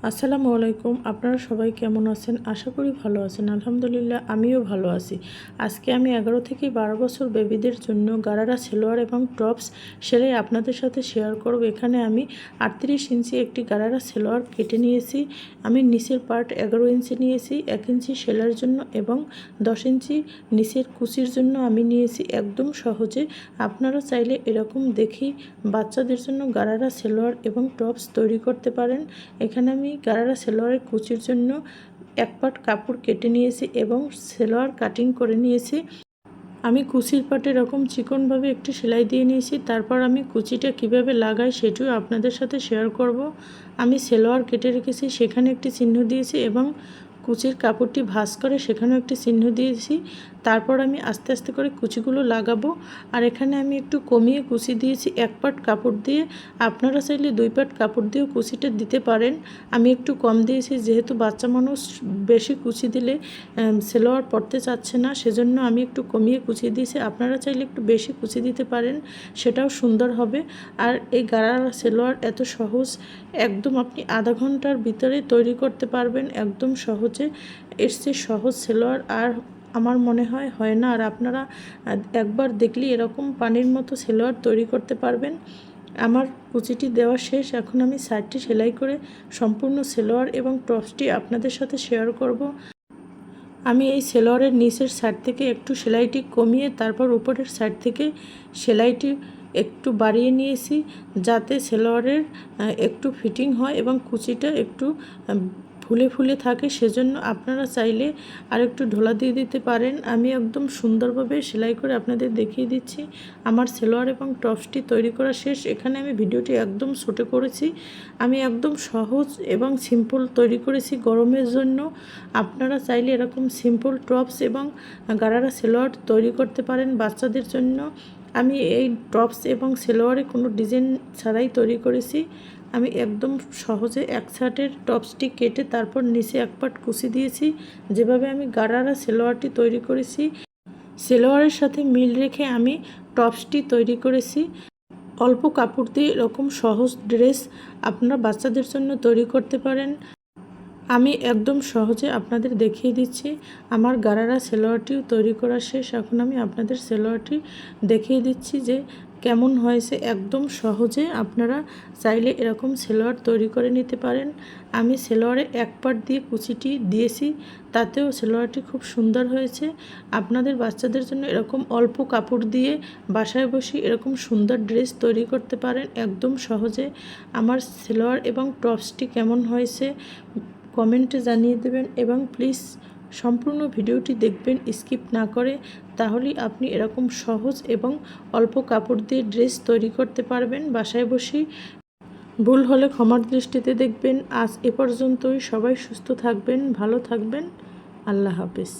আসসালামু আলাইকুম। আপনারা সবাই কেমন আছেন? আশা করি ভালো আছেন। আলহামদুলিল্লাহ আমিও ভালো আছি। আজকে আমি 11 থেকে 12 বছর বেবিদের জন্য গারারা সালোয়ার এবং টপস সেলাই আপনাদের সাথে শেয়ার করব। এখানে আমি 38 ইঞ্চি একটি গারারা সালোয়ার কেটে নিয়েছি। আমি নিচের পার্ট 11 ইঞ্চি নিয়েছি 1 ইঞ্চি সেলাইয়ের জন্য এবং 10 ইঞ্চি নিচের কুচির জন্য আমি নিয়েছি। একদম সহজে আপনারা চাইলে এরকম দেখি বাচ্চাদের জন্য গারারা সালোয়ার এবং টপস তৈরি করতে পারেন। এখানে আমি গারারা সালোয়ারের কুচির জন্য এক পাট কাপড় কেটে নিয়েছি এবং সালোয়ার কাটিং করে নিয়েছি। আমি কুচির পাটে এরকম চিকনভাবে একটি সেলাই দিয়ে নিয়েছি। তারপর আমি কুচিটা কিভাবে লাগাই সেটিও আপনাদের সাথে শেয়ার করব। আমি সালোয়ার কেটে রেখেছি, সেখানে একটি চিহ্ন দিয়েছি এবং কুচির কাপড়টি ভাঁজ করে সেখানেও একটি চিহ্ন দিয়েছি। তারপর আমি আস্তে আস্তে করে কুচিগুলো লাগাবো। আর এখানে আমি একটু কমিয়ে কুচি দিয়েছি এক পাট কাপড় দিয়ে। আপনারা চাইলে 2 পাট কাপড় দিয়েও কুচিটা দিতে পারেন। আমি একটু কম দিয়েছি, যেহেতু বাচ্চা মানুষ বেশি কুচি দিলে সালোয়ার পরতে চাচ্ছে না, সেজন্য আমি একটু কমিয়ে কুচি দিয়েছি। আপনারা চাইলে একটু বেশি কুচি দিতে পারেন, সেটাও সুন্দর হবে। আর এই গারারা সালোয়ার এত সহজ, একদম আপনি আধা ঘন্টার ভিতরে তৈরি করতে পারবেন একদম সহজে। এর চেয়ে সহজ সালোয়ার আর আমার মনে হয় না। আর আপনারা একবার দেখলে এরকম পানির মতো সালোয়ার তৈরি করতে পারবেন। আমার কুচিটি দেওয়া শেষ। এখন আমি সাইডটি সেলাই করে সম্পূর্ণ সালোয়ার এবং টপসটি আপনাদের সাথে শেয়ার করব। আমি এই সালোয়ারের নিচের সাইড থেকে একটু সেলাইটি কমিয়ে তারপর উপরের সাইড থেকে সেলাইটি একটু বাড়িয়ে নিয়েছি, যাতে সালোয়ারের একটু ফিটিং হয় এবং কুচিটা একটু ফুলে ফুলে থাকে। সেজন্য আপনারা চাইলে আর একটু ঢোলা দিয়ে দিতে পারেন। আমি একদম সুন্দরভাবে সেলাই করে আপনাদের দেখিয়ে দিচ্ছি। আমার সালোয়ার এবং টপসটি তৈরি করা শেষ। এখানে আমি ভিডিওটি একদম ছোট করেছি। আমি একদম সহজ এবং সিম্পল তৈরি করেছি গরমের জন্য। আপনারা চাইলে এরকম সিম্পল টপস এবং গারারা সালোয়ার তৈরি করতে পারেন বাচ্চাদের জন্য। আমি এই টপস এবং সালোয়ারে কোনো ডিজাইন ছাড়াই তৈরি করেছি। আমি একদম সহজে এক সাইডের টপসটি কেটে তারপর নিচে এক পাট কুচি দিয়েছি। যেভাবে আমি গারারা সালোয়ারটি তৈরি করেছি, সালোয়ারের সাথে মিল রেখে আমি টপসটি তৈরি করেছি। অল্প কাপড় দিয়ে এরকম সহজ ড্রেস আপনারা বাচ্চাদের জন্য তৈরি করতে পারেন। আমি একদম সহজে আপনাদের দেখিয়ে দিচ্ছি। আমার গারারা সালোয়ারটিও তৈরি করা শেষ। এখন আমি আপনাদের সালোয়ারটি দেখিয়ে দিচ্ছি যে কেমন হয়েছে। একদম সহজে আপনারা চাইলে এরকম সালোয়ার তৈরি করে নিতে পারেন। আমি সালোয়ারে এক পাট দিয়ে কুচিটি দিয়েছি, তাতেও সালোয়ারটি খুব সুন্দর হয়েছে। আপনাদের বাচ্চাদের জন্য এরকম অল্প কাপড় দিয়ে বাসায় বসে এরকম সুন্দর ড্রেস তৈরি করতে পারেন একদম সহজে। আমার সালোয়ার এবং টপসটি কেমন হয়েছে কমেন্টে জানিয়ে দেবেন এবং প্লিজ সম্পূর্ণ ভিডিওটি দেখবেন স্কিপ না করে। তাহলেই আপনি এরকম সহজ এবং অল্প কাপড় দিয়ে ড্রেস তৈরি করতে পারবেন বাসায় বসেই। ভুল হলে ক্ষমার দৃষ্টিতে দেখবেন। আজ এ পর্যন্তই। সবাই সুস্থ থাকবেন, ভালো থাকবেন। আল্লাহ হাফেজ।